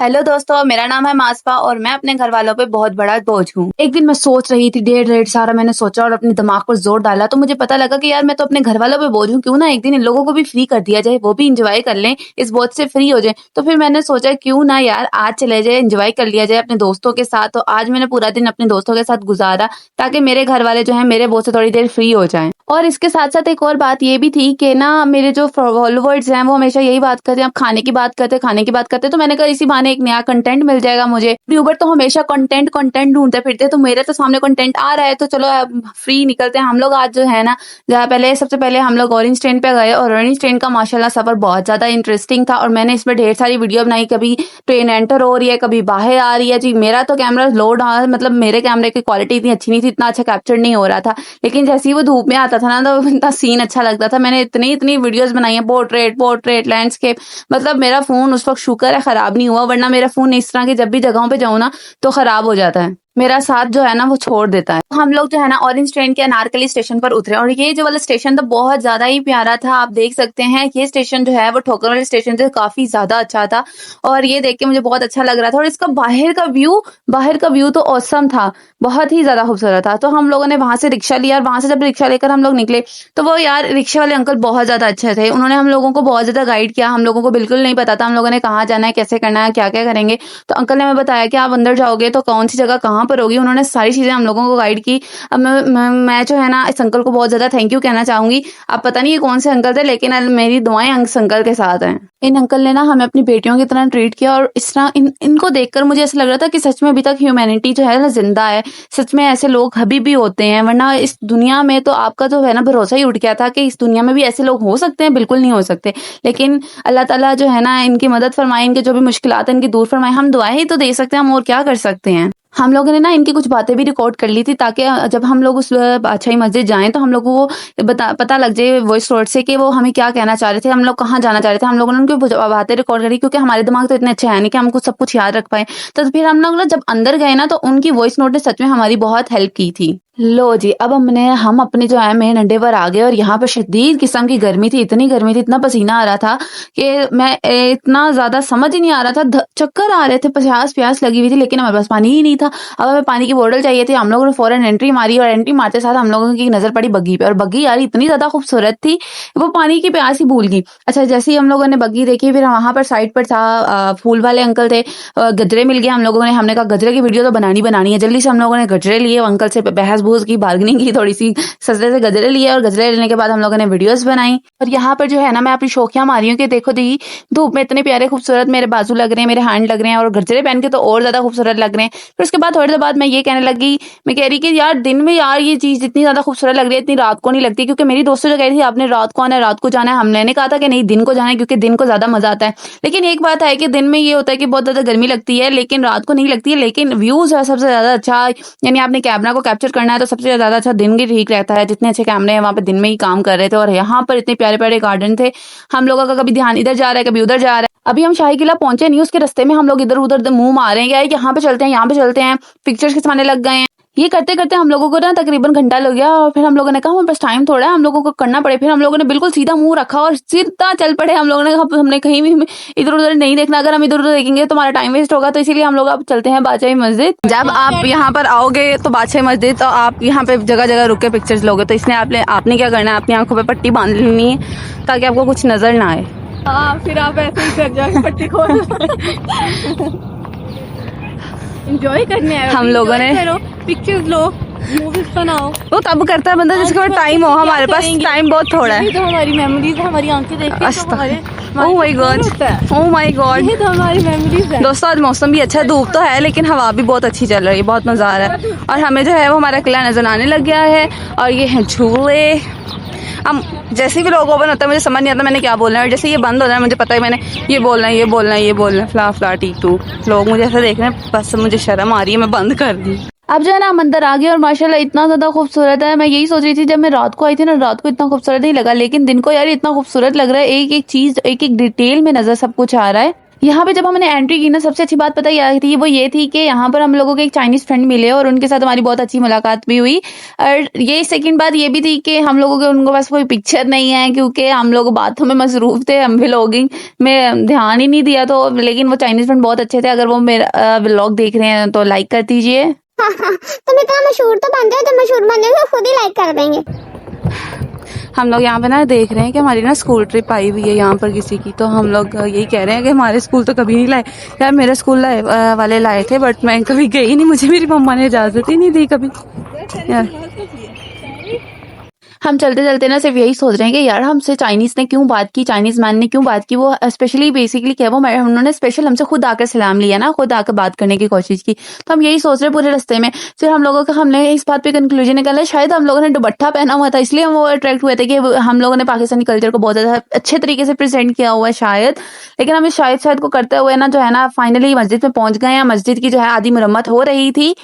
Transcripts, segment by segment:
Hello दोस्तों, मेरा नाम है मासफा और मैं अपने घर वालों पे बहुत बड़ा बोझ हूँ। एक दिन मैं सोच रही थी, ढेर सारा मैंने सोचा और अपने दिमाग पर जोर डाला, तो मुझे पता लगा कि यार मैं तो अपने घर वालों पे बोझ हूँ, क्यों ना एक दिन इन लोगों को भी फ्री कर दिया जाए, वो भी इंजॉय कर लें, इस बोझ से फ्री हो जाए। तो फिर मैंने सोचा क्यों ना यार आज चले जाए, इंजॉय कर लिया जाए अपने दोस्तों के साथ। तो आज मैंने पूरा दिन अपने दोस्तों के साथ गुजारा ताकि मेरे घर वाले जो है मेरे बोझ से थोड़ी देर फ्री हो जाएं। और इसके साथ साथ एक और बात ये भी थी कि ना मेरे जो फॉलोवर्स हैं वो हमेशा यही बात करते हैं, आप खाने की बात करते, तो मैंने कहा इसी बहाने एक नया कंटेंट मिल जाएगा मुझे। यूट्यूबर तो हमेशा कंटेंट ढूंढते फिरते, तो मेरे तो सामने कंटेंट आ रहा है, तो चलो अब फ्री निकलते हैं हम लोग आज जो है ना। जहाँ सबसे पहले हम लोग ऑरेंज ट्रेन पे गए और ऑरेंज ट्रेन का माशाल्लाह सफर बहुत ज्यादा इंटरेस्टिंग था और मैंने इसमें ढेर सारी वीडियो बनाई। कभी ट्रेन एंटर हो रही है, कभी बाहर आ रही है जी। मेरा तो कैमरा लोड मतलब मेरे कैमरे की क्वालिटी इतनी अच्छी नहीं थी, इतना अच्छा कैप्चर नहीं हो रहा था, लेकिन जैसे ही वो धूप में आता था ना तो इतना सीन अच्छा लगता था। मैंने इतनी वीडियोस बनाई है, पोर्ट्रेट लैंडस्केप। मतलब मेरा फोन उस वक्त शुक्र है खराब नहीं हुआ, वरना मेरा फोन इस तरह की जब भी जगहों पे जाऊं ना तो खराब हो जाता है, मेरा साथ जो है ना वो छोड़ देता है। हम लोग जो है ना ऑरेंज ट्रेन के अनारकली स्टेशन पर उतरे और ये जो वाला स्टेशन तो बहुत ज्यादा ही प्यारा था। आप देख सकते हैं ये स्टेशन जो है वो ठोकर वाले स्टेशन से काफी ज्यादा अच्छा था और ये देख के मुझे बहुत अच्छा लग रहा था। और इसका बाहर का व्यू तो औसम था, बहुत ही ज्यादा खूबसूरत था। तो हम लोगों ने वहां से रिक्शा लिया और वहां से जब रिक्शा लेकर हम लोग निकले तो वो यार रिक्शा वाले अंकल बहुत ज्यादा अच्छे थे। उन्होंने हम लोगों को बहुत ज्यादा गाइड किया, हम लोगों को बिल्कुल नहीं पता था हम लोगों ने कहाँ जाना है, कैसे करना है, क्या क्या करेंगे। तो अंकल ने हमें बताया कि आप अंदर जाओगे तो कौन सी जगह कहाँ पर होगी। उन्होंने सारी चीजें हम लोगों को गाइड की। अब मैं जो है ना इस अंकल को बहुत ज्यादा थैंक यू कहना चाहूंगी। अब पता नहीं ये कौन से अंकल थे, लेकिन मेरी दुआएं इस अंकल के साथ हैं। इन अंकल ने ना हमें अपनी बेटियों की तरह ट्रीट किया और इस तरह इनको देखकर मुझे ऐसा लग रहा था कि सच में अभी तक ह्यूमैनिटी जो है ना जिंदा है, सच में ऐसे लोग अभी भी होते हैं। वरना इस दुनिया में तो आपका जो है ना भरोसा ही उठ गया था कि इस दुनिया में भी ऐसे लोग हो सकते हैं, बिल्कुल नहीं हो सकते। लेकिन अल्लाह ताला जो है ना इनकी मदद फरमाए, इनके जो भी मुश्किलात है इनकी दूर फरमाए। हम दुआएं ही तो दे सकते हैं, हम और क्या कर सकते हैं। हम लोगों ने ना इनकी कुछ बातें भी रिकॉर्ड कर ली थी ताकि जब हम लोग उस बादशाही मस्जिद जाएं तो हम लोगों को पता लग जाए वॉइस नोट से कि वो हमें क्या कहना चाह रहे थे, हम लोग कहाँ जाना चाह रहे थे। हम लोगों ने उनकी बातें रिकॉर्ड करी क्योंकि हमारे दिमाग तो इतने अच्छे हैं नहीं कि हम कुछ सब कुछ याद रख पाए। तो फिर हम लोग ना जब अंदर गए ना तो उनकी वॉइस नोट ने सच में हमारी बहुत हेल्प की थी। लो जी, अब हम अपने जो है मेन अड्डे पर आ गए और यहाँ पर शदीद किस्म की गर्मी थी, इतनी गर्मी थी, इतना पसीना आ रहा था कि मैं इतना ज्यादा समझ ही नहीं आ रहा था, चक्कर आ रहे थे, प्यास लगी हुई थी, लेकिन हमारे पास पानी ही नहीं था। अब हमें पानी की बोतल चाहिए थी। हम लोगों ने फौरन एंट्री मारी और एंट्री मारते साथ हम लोगों की नजर पड़ी बग्गी पे और बग्गी यार इतनी ज्यादा खूबसूरत थी, वो पानी की प्यास ही भूल गई। अच्छा, जैसे ही हम लोगों ने बग्गी देखी फिर वहां पर साइड पर था फूल वाले अंकल थे, गजरे मिल गए हम लोगों ने। हमने कहा गजरे की वीडियो तो बनानी है, जल्दी से हम लोगों ने गजरे लिए, अंकल से बहस बूस की, बार्गेनिंग की, थोड़ी सी सस्ते से गजरे लिए और गजरे लेने के बाद हम लोगों ने वीडियोस बनाई। और यहाँ पर जो है ना मैं अपनी शौकियां मारी हूँ कि देखो दी धूप में इतने प्यारे खूबसूरत मेरे बाजू लग रहे हैं, मेरे हैंड लग रहे हैं और गजरे पहन के तो और ज्यादा खूबसूरत लग रहे हैं। फिर उसके बाद थोड़ी देर बाद मैं ये कहने लगी, मैं कह रही कि यार दिन में यार ये चीज इतनी ज्यादा खूबसूरत लग रही है, इतनी रात को नहीं लगती, क्योंकि मेरी दोस्तों जो कह रही थी आपने रात को आना है, रात को जाना है। हमने कहा था कि नहीं दिन को जाना है क्योंकि दिन को ज्यादा मजा आता है। लेकिन एक बात है कि दिन में ये होता है कि बहुत ज्यादा गर्मी लगती है लेकिन रात को नहीं लगती है। लेकिन व्यूज है सबसे ज्यादा अच्छा, यानी आपने कैमरा को कैप्चर करना है तो सबसे ज्यादा अच्छा दिन की ठीक रहता है। जितने अच्छे कैमरे हैं वहां पे दिन में ही काम कर रहे थे और यहाँ पर इतने प्यारे प्यारे गार्डन थे। हम लोगों का कभी ध्यान इधर जा रहा है कभी उधर जा रहा है। अभी हम शाही किला पहुंचे नहीं, उसके रास्ते में हम लोग इधर उधर मुंह मारे हैं, यहाँ पे चलते हैं, पिक्चर्स खिंचवाने लग गए हैं। ये करते करते हम लोगों को ना तकरीबन घंटा लग गया और फिर हम लोगों ने कहा हमारे पास टाइम थोड़ा है, हम लोगों को करना पड़े। फिर हम लोगों ने बिल्कुल सीधा मुंह रखा और सीधा चल पड़े। हम लोगों ने हमने कहीं भी इधर उधर नहीं देखना, अगर हम इधर उधर देखेंगे तो हमारा टाइम वेस्ट होगा। तो इसीलिए हम लोग अब चलते हैं बादशाही मस्जिद। जब आप यहाँ पर आओगे तो बादशाही मस्जिद तो आप यहाँ पे जगह जगह रुक के पिक्चर्स लोगे, तो इसलिए आपने क्या करना है, अपनी आंखों पर पट्टी बांध लेनी है ताकि आपको कुछ नजर ना आए। फिर आप ऐसे ही कर जाओगे पट्टी खोल एंजॉय करने आए हम लोगों ने पिक्चर्स लो, मूवीज बनाओ। वो तब करता है बंदा जिसके पास टाइम हो, हमारे पास टाइम बहुत थोड़ा है। तो हमारी मेमोरीज, हमारी आंखें देख के ओह माय गॉड, ये तो हमारी मेमोरीज है। दोस्तों आज मौसम भी अच्छा है, धूप तो है लेकिन हवा भी बहुत अच्छी चल रही है, बहुत मजा आ रहा है। और हमें जो है वो हमारा किला नजर आने लग गया है और ये है झूले। हम जैसे भी लोग ओपन होता है मुझे समझ नहीं आता मैंने क्या बोलना है, और जैसे ये बंद हो जाए मुझे पता है मैंने ये बोलना है फ्ला टीक टू। लोग मुझे ऐसा देख रहे हैं, बस मुझे शर्म आ रही है, मैं बंद कर दी। अब जो है ना हम अंदर आ गए और माशाल्लाह इतना ज्यादा खूबसूरत है। मैं यही सोच रही थी जब मैं रात को आई थी ना, रात को इतना खूबसूरत नहीं लगा, लेकिन दिन को यार इतना खूबसूरत लग रहा है। एक एक चीज एक एक डिटेल में नजर सब कुछ आ रहा है। यहाँ पे जब हमने एंट्री की ना, सबसे अच्छी बात पता क्या थी, वो ये थी कि यहाँ पर हम लोगों को एक चाइनीज फ्रेंड मिले और उनके साथ हमारी बहुत अच्छी मुलाकात भी हुई। और ये सेकंड बात ये भी थी कि हम लोगों के उनको पास कोई पिक्चर नहीं है, क्योंकि हम लोग बातों में मसरूफ थे, हम व्लॉगिंग में ध्यान ही नहीं दिया। तो लेकिन वो चाइनीज फ्रेंड बहुत अच्छे थे। अगर वो मेरा व्लॉग देख रहे हैं तो लाइक कर दीजिए। तुम इतना मशहूर तो बन जाओ, जब मशहूर बन जाओगे खुद ही लाइक कर देंगे। हम लोग यहाँ पे ना देख रहे हैं कि हमारी ना स्कूल ट्रिप आई हुई है यहाँ पर किसी की, तो हम लोग यही कह रहे हैं कि हमारे स्कूल तो कभी नहीं लाए। यार मेरे स्कूल वाले लाए थे, बट मैं कभी गई नहीं, मुझे मेरी मम्मा ने इजाजत ही नहीं दी कभी। यार हम चलते चलते ना सिर्फ यही सोच रहे हैं कि यार हमसे चाइनीज ने क्यों बात की, चाइनीज मैन ने क्यों बात की। वो स्पेशली बेसिकली क्या, वो उन्होंने स्पेशल हमसे खुद आकर सलाम लिया ना, खुद आकर बात करने की कोशिश की। तो हम यही सोच रहे पूरे रास्ते में। फिर हम लोगों का, हमने इस बात पे कंक्लूजन निकाला, शायद हम लोगों ने दुपट्टा पहना हुआ था, इसलिए हम वो अट्रैक्ट हुए थे कि हम लोगों ने पाकिस्तानी कल्चर को बहुत ज्यादा अच्छे तरीके से प्रेजेंट किया हुआ है शायद। लेकिन हम इस शायद को करते हुए ना जो है ना फाइनली मस्जिद में पहुंच गए हैं। मस्जिद की जो है आधी मुरम्मत हो रही थी।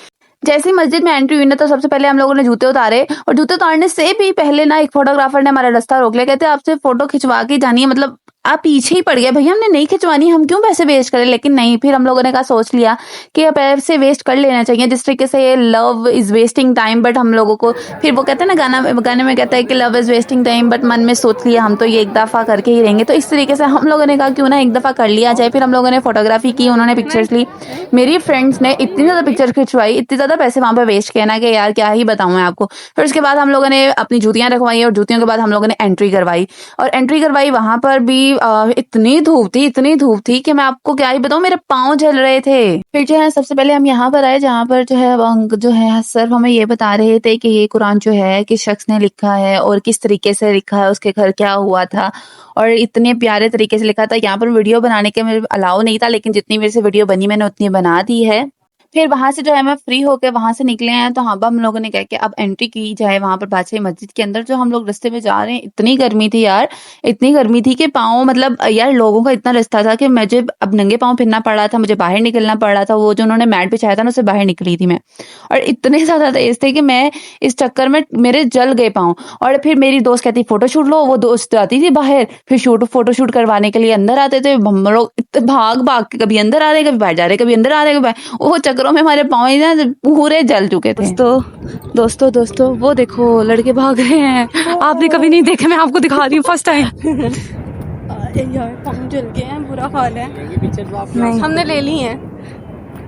जैसे ही मस्जिद में एंट्री हुई ना, तो सबसे पहले हम लोगों ने जूते उतारे, और जूते उतारने से भी पहले ना एक फोटोग्राफर ने हमारा रास्ता रोक लिया। कहते आपसे फोटो खिंचवा के जानी है, मतलब आप पीछे ही पड़ गए। भैया हमने नहीं खिंचवानी, हम क्यों पैसे वेस्ट करें। लेकिन नहीं, फिर हम लोगों ने कहा, सोच लिया कि पैसे वेस्ट कर लेना चाहिए। जिस तरीके से ये love is wasting time, but हम लोगों को फिर वो कहते हैं ना, गाने में कहता है कि love is wasting time, but मन में सोच लिया हम तो ये एक दफा करके ही रहेंगे। तो इस तरीके से हम लोगों ने कहा क्यों ना एक दफा कर लिया जाए। फिर हम लोगों ने फोटोग्राफी की, उन्होंने पिक्चर्स ली। मेरी फ्रेंड्स ने इतनी ज्यादा पिक्चर खिंचवाई, इतने ज्यादा पैसे वहां पे वेस्ट किया ना कि यार क्या ही बताऊं मैं आपको। फिर उसके बाद हम लोगों ने अपनी जूतियां रखवाई, और जूतियों के बाद हम लोगों ने एंट्री करवाई। और एंट्री करवाई वहां पर भी इतनी धूप थी कि मैं आपको क्या ही बताऊं, मेरे पाँव जल रहे थे। फिर जो है सबसे पहले हम यहाँ पर आए, जहाँ पर जो है जो है सर हमें ये बता रहे थे कि ये कुरान जो है किस शख्स ने लिखा है और किस तरीके से लिखा है, उसके घर क्या हुआ था, और इतने प्यारे तरीके से लिखा था। यहाँ पर वीडियो बनाने के मेरे अलाउ नहीं था, लेकिन जितनी मेरे से वीडियो बनी मैंने उतनी बना दी है। फिर वहां से जो है मैं फ्री होकर वहां से निकले हैं, तो हाँ हम लोगों ने कहा कि अब एंट्री की जाए वहां पर बादशाही मस्जिद के अंदर। जो हम लोग रास्ते में जा रहे हैं, इतनी गर्मी थी यार, इतनी गर्मी थी कि पाँव, मतलब यार लोगों का इतना रास्ता था कि मुझे अब नंगे पाँव फिरना पड़ रहा था, मुझे बाहर निकलना पड़ रहा था। वो जो उन्होंने मैट बिछाया था ना, उससे बाहर निकली थी मैं, और इतने ज्यादा तेज थे कि मैं इस चक्कर में मेरे जल गए पाँव। और फिर मेरी दोस्त कहती फोटो शूट लो, वो दोस्त आती थी बाहर, फिर फोटो शूट करवाने के लिए अंदर आते थे। हम लोग भाग भाग के कभी अंदर आ रहे, कभी बाहर जा रहे, कभी अंदर आ रहे, वो चक्करों में हमारे पाँव पूरे जल चुके थे। दोस्तों वो देखो लड़के भाग रहे हैं, आपने कभी नहीं देखे, मैं आपको दिखा रही हूँ फर्स्ट टाइम। यार पाँव जल गए हैं, बुरा हाल है। नहीं हमने ले ली हैं,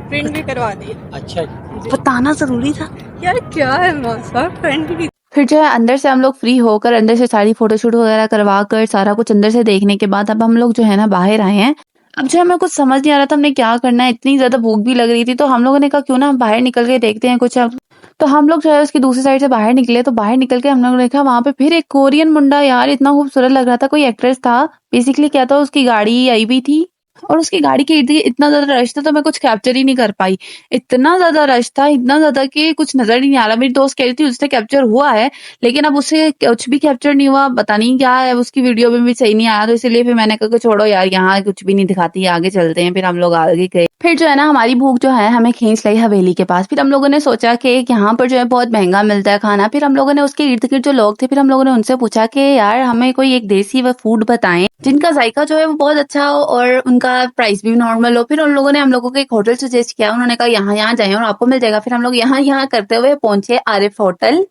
प्रिंट भी करवा दी। अच्छा बताना जरूरी था यार क्या है मौसम, प्रिंट भी। फिर जो है अंदर से हम लोग फ्री होकर, अंदर से सारी फोटोशूट वगैरह करवा कर, सारा कुछ अंदर से देखने के बाद अब हम लोग जो है ना बाहर आए हैं। अब जो हमें कुछ समझ नहीं आ रहा था हमने क्या करना है, इतनी ज्यादा भूख भी लग रही थी। तो हम लोगों ने कहा क्यों ना हम बाहर निकल के देखते हैं कुछ। अब तो हम लोग जो है उसकी दूसरी साइड से बाहर निकले, तो बाहर निकल के हम लोगों ने देखा वहां पे फिर एक कोरियन मुंडा, यार इतना खूबसूरत लग रहा था, कोई एक्ट्रेस था। बेसिकली क्या था, उसकी गाड़ी आई हुई थी, और उसकी गाड़ी के इर्द गिर्द इतना ज्यादा रश था, तो मैं कुछ कैप्चर ही नहीं कर पाई। इतना ज्यादा रश था, इतना ज्यादा कि कुछ नजर ही नहीं आ रहा। मेरी दोस्त कह रही थी उससे कैप्चर हुआ है, लेकिन अब उससे कुछ भी कैप्चर नहीं हुआ, पता नहीं क्या है, उसकी वीडियो में भी सही नहीं आया। तो इसलिए फिर मैंने कहा कि छोड़ो यार, यहाँ कुछ भी नहीं दिखाती, आगे चलते हैं। फिर हम लोग आगे गए। फिर जो है ना हमारी भूख जो है हमें खींच लाई हवेली के पास। फिर हम लोगों ने सोचा कि यहाँ पर जो है बहुत महंगा मिलता है खाना। फिर हम लोगों ने उसके इर्द गिर्द जो लोग थे, फिर हम लोगों ने उनसे पूछा कि यार हमें कोई एक देसी व फूड बताएं जिनका जायका जो है वो बहुत अच्छा हो और उनका प्राइस भी नॉर्मल हो। फिर उन लोगों ने हम लोगों को एक होटल सजेस्ट किया, उन्होंने कहा यहाँ जाएं और आपको मिल जाएगा। फिर हम लोग यहाँ करते हुए पहुंचे आरिफ होटल।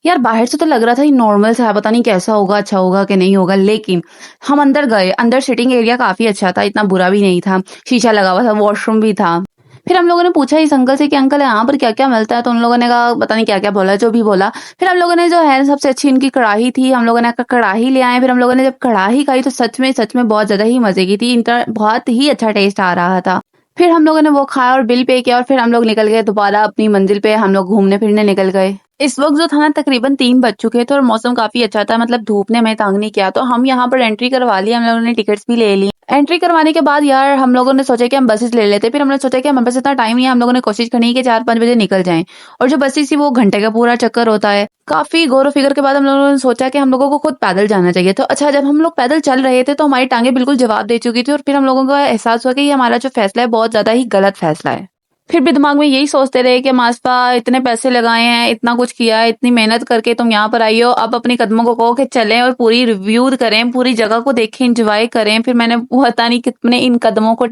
यार बाहर से तो लग रहा था ये नॉर्मल सा है, पता नहीं कैसा होगा, अच्छा होगा कि नहीं होगा। लेकिन हम अंदर गए, अंदर सिटिंग एरिया काफी अच्छा था, इतना बुरा भी नहीं था, शीशा लगा हुआ था, वॉशरूम भी था। फिर हम लोगों ने पूछा इस अंकल से कि अंकल यहाँ पर क्या क्या मिलता है, तो उन लोगों ने कहा पता नहीं क्या क्या बोला, जो भी बोला। फिर हम लोगों ने जो है सबसे अच्छी इनकी कढ़ाई थी, हम लोगों ने कढ़ाई ले आए। फिर हम लोगों ने जब कढ़ाई खाई तो सच में बहुत ज्यादा ही मजे की थी, इनका बहुत ही अच्छा टेस्ट आ रहा था। फिर हम लोगों ने वो खाया और बिल पे किया, और फिर हम लोग निकल गए दोबारा अपनी मंजिल पे। हम लोग घूमने फिरने निकल गए। इस वक्त जो था ना तकरीबन 3 बज चुके थे और मौसम काफी अच्छा था, मतलब धूप ने हमें तंग नहीं किया। तो हम यहाँ पर एंट्री करवा ली, हम लोगों ने टिकट्स भी ले ली। एंट्री करवाने के बाद यार हम लोगों ने सोचा कि हम बसेस ले लेते। फिर हमने सोचा कि हमारे पास इतना टाइम नहीं है, हम लोगों ने कोशिश करनी कि 4-5 बजे निकल जाएं। और जो बसेस थी वो घंटे का पूरा चक्कर होता है। काफी गौर फिक्र के बाद हम लोगों ने सोचा कि हम लोगों को खुद पैदल जाना चाहिए। तो अच्छा, जब हम लोग पैदल चल रहे थे तो हमारी टांगे बिल्कुल जवाब दे चुकी थी, और फिर हम लोगों को एहसास हुआ कि ये हमारा जो फैसला है बहुत ज्यादा ही गलत फैसला है। फिर भी दिमाग में यही सोचते रहे कि मास्पा इतने पैसे लगाए हैं, इतना कुछ किया है, इतनी मेहनत करके तुम यहाँ पर आई हो, अब अपने कदमों को कहो कि चलें और पूरी रिव्यू करें, पूरी जगह को देखें, एंजॉय करें। फिर मैंने पता नहीं कितने इन कदमों को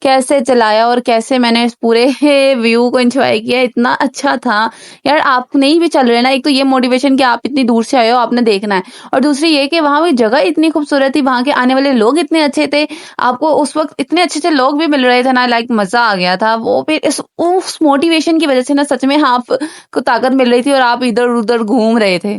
कैसे चलाया और कैसे मैंने इस पूरे व्यू को एंजॉय किया, इतना अच्छा था यार। आप नहीं भी चल रहे ना, एक तो ये मोटिवेशन कि आप इतनी दूर से आए हो, आपने देखना है, और दूसरी ये कि वहां की जगह इतनी खूबसूरत थी, वहां के आने वाले लोग इतने अच्छे थे, आपको उस वक्त इतने अच्छे अच्छे लोग भी मिल रहे थे ना, लाइक मजा आ गया था वो। फिर उस मोटिवेशन की वजह से ना सच में आपको ताकत मिल रही थी और आप इधर उधर घूम रहे थे।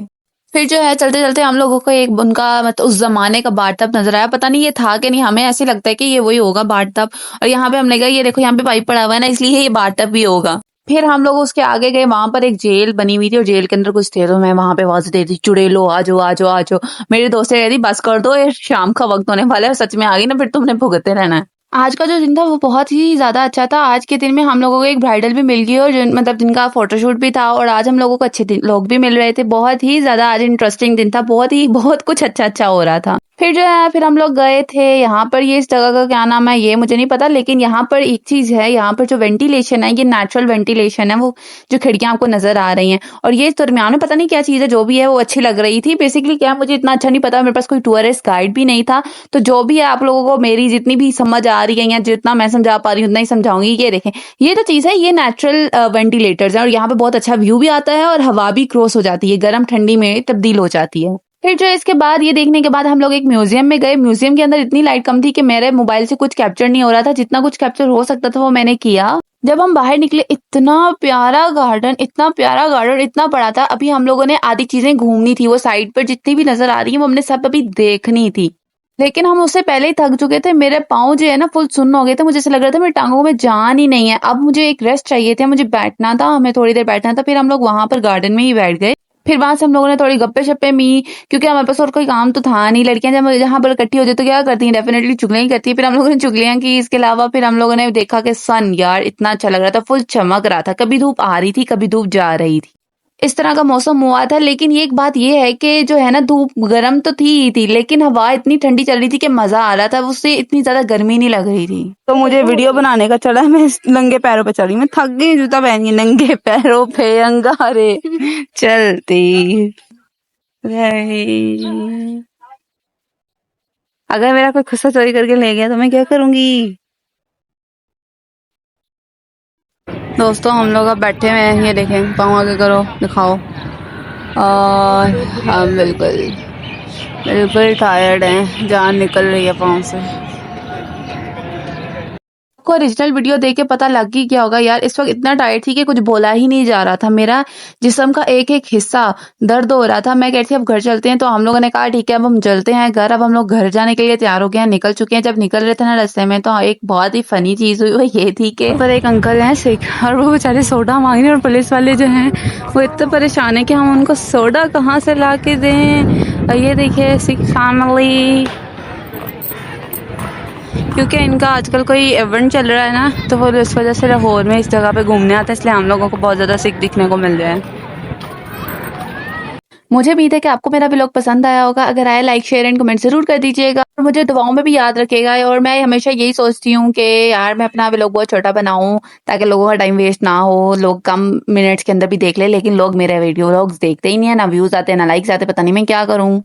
फिर जो है चलते चलते हम लोगों को एक उनका मतलब उस जमाने का बाथ टब नजर आया, पता नहीं ये था कि नहीं, हमें ऐसे लगता है कि ये वही होगा बाथ टब। और यहाँ पे हमने कहा ये देखो यहाँ पे पाइप पड़ा हुआ है ना, इसलिए ये बाथ टब भी होगा। फिर हम लोग उसके आगे गए, वहां पर एक जेल बनी हुई थी और जेल के अंदर कुछ थे, तो मैं वहां पे आवाज दे रही थी, चुड़ैलो आ जाओ आ जाओ आ जाओ। मेरे दोस्त कह रही बस कर दो, ये शाम का वक्त होने वाला है, और सच में आ गई ना, फिर तुमने भुगतते रहना है। आज का जो दिन था वो बहुत ही ज्यादा अच्छा था। आज के दिन में हम लोगों को एक ब्राइडल भी मिल गई और मतलब जिनका फोटोशूट भी था, और आज हम लोगों को अच्छे लोग भी मिल रहे थे। बहुत ही ज्यादा आज इंटरेस्टिंग दिन था, बहुत कुछ अच्छा अच्छा हो रहा था। फिर जो है फिर हम लोग गए थे यहाँ पर, ये इस जगह का क्या नाम है ये मुझे नहीं पता, लेकिन यहाँ पर एक चीज है, यहाँ पर जो वेंटिलेशन है ये नेचुरल वेंटिलेशन है, वो जो खिड़कियां आपको नजर आ रही हैं, और ये दरमियान में पता नहीं क्या चीज है, जो भी है वो अच्छी लग रही थी। बेसिकली क्या मुझे इतना अच्छा नहीं पता, मेरे पास कोई टूरिस्ट गाइड भी नहीं था, तो जो भी है आप लोगों को मेरी जितनी भी समझ आ रही है या जितना मैं समझा पा रही हूँ उतना ही समझाऊंगी। ये देखें, ये तो चीज है, ये नेचुरल वेंटिलेटर्स है, और यहाँ पे बहुत अच्छा व्यू भी आता है और हवा भी क्रॉस हो जाती है, गर्म ठंडी में तब्दील हो जाती है। फिर जो इसके बाद ये देखने के बाद हम लोग एक म्यूजियम में गए। म्यूजियम के अंदर इतनी लाइट कम थी कि मेरे मोबाइल से कुछ कैप्चर नहीं हो रहा था, जितना कुछ कैप्चर हो सकता था वो मैंने किया। जब हम बाहर निकले, इतना प्यारा गार्डन, इतना प्यारा गार्डन, इतना बड़ा था। अभी हम लोगों ने आधी चीजें घूमनी थी, वो साइड पर जितनी भी नजर आ रही है वो हमने सब अभी देखनी थी, लेकिन हम उससे पहले ही थक चुके थे। मेरे पाँव जो है ना फुल सुन्न हो गए थे, मुझे ऐसा लग रहा था मेरी टांगों में जान ही नहीं है। अब मुझे एक रेस्ट चाहिए था, मुझे बैठना था, हमें थोड़ी देर बैठना था। फिर हम लोग वहां पर गार्डन में ही बैठ गए। फिर वहां से हम लोगों ने थोड़ी गप्पे शप्पे मी, क्योंकि हमारे पास और कोई काम तो था नहीं। लड़कियां जब जहाँ पर इकट्ठी होती है तो क्या करती हैं, डेफिनेटली चुगलियां ही करती है। फिर हम लोगों ने चुगलियां की। इसके अलावा फिर हम लोगों ने देखा कि सन यार इतना अच्छा लग रहा था, फुल चमक रहा था, कभी धूप आ रही थी कभी धूप जा रही थी, इस तरह का मौसम हुआ था। लेकिन ये एक बात ये है कि जो है ना, धूप गर्म तो थी ही थी, लेकिन हवा इतनी ठंडी चल रही थी कि मजा आ रहा था, उससे इतनी ज्यादा गर्मी नहीं लग रही थी। तो मुझे वीडियो बनाने का चला, मैं नंगे पैरों पे चली, मैं थक गई, जूता पहन के नंगे पैरों पे अंगारे चलती रही। अगर मेरा कोई खुस्सा चोरी करके ले गया तो मैं क्या करूंगी। दोस्तों हम लोग अब बैठे हुए हैं, ये देखें, पाँव आगे करो, दिखाओ, और हम बिल्कुल बिल्कुल टायर्ड हैं, जान निकल रही है पाँव से। आपको ओरिजिनल वीडियो देख के पता लग ही गया होगा यार, इस वक्त इतना टायर्ड थी कि कुछ बोला ही नहीं जा रहा था, मेरा जिस्म का एक एक हिस्सा दर्द हो रहा था। मैं कहती थी अब घर चलते हैं, तो हम लोगों ने कहा ठीक है अब हम चलते हैं घर। अब हम लोग घर जाने के लिए तैयार हो गए हैं, निकल चुके हैं। जब निकल रहे थे ना रास्ते में, तो एक बहुत ही फनी चीज हुई, वो ये थी कि पर एक अंकल हैं सिख, और वो बेचारे सोडा मांग रहे हैं, और पुलिस वाले जो हैं वो इतने परेशान है कि हम उनको सोडा कहाँ से ला के दें। और ये देखिए सिख फैमिली, क्योंकि इनका आजकल कोई इवेंट चल रहा है ना, तो वो इस वजह से लाहौर में इस जगह पे घूमने आते हैं, इसलिए हम लोगों को बहुत ज़्यादा सिख दिखने को मिल रहा है। मुझे उम्मीद है कि आपको मेरा व्लॉग पसंद आया होगा। अगर आया लाइक शेयर एंड कमेंट जरूर कर दीजिएगा, और मुझे दुआओं में भी याद रखिएगा। और मैं हमेशा यही सोचती हूँ कि यार मैं अपना व्लॉग बहुत छोटा बनाऊँ, ताकि लोगों का टाइम वेस्ट ना हो, लोग कम मिनट्स के अंदर भी देख ले। लेकिन लोग मेरे वीडियो व्लॉग्स देखते ही नहीं है, ना व्यूज आते ना लाइक्स आते, पता नहीं मैं क्या करूँ।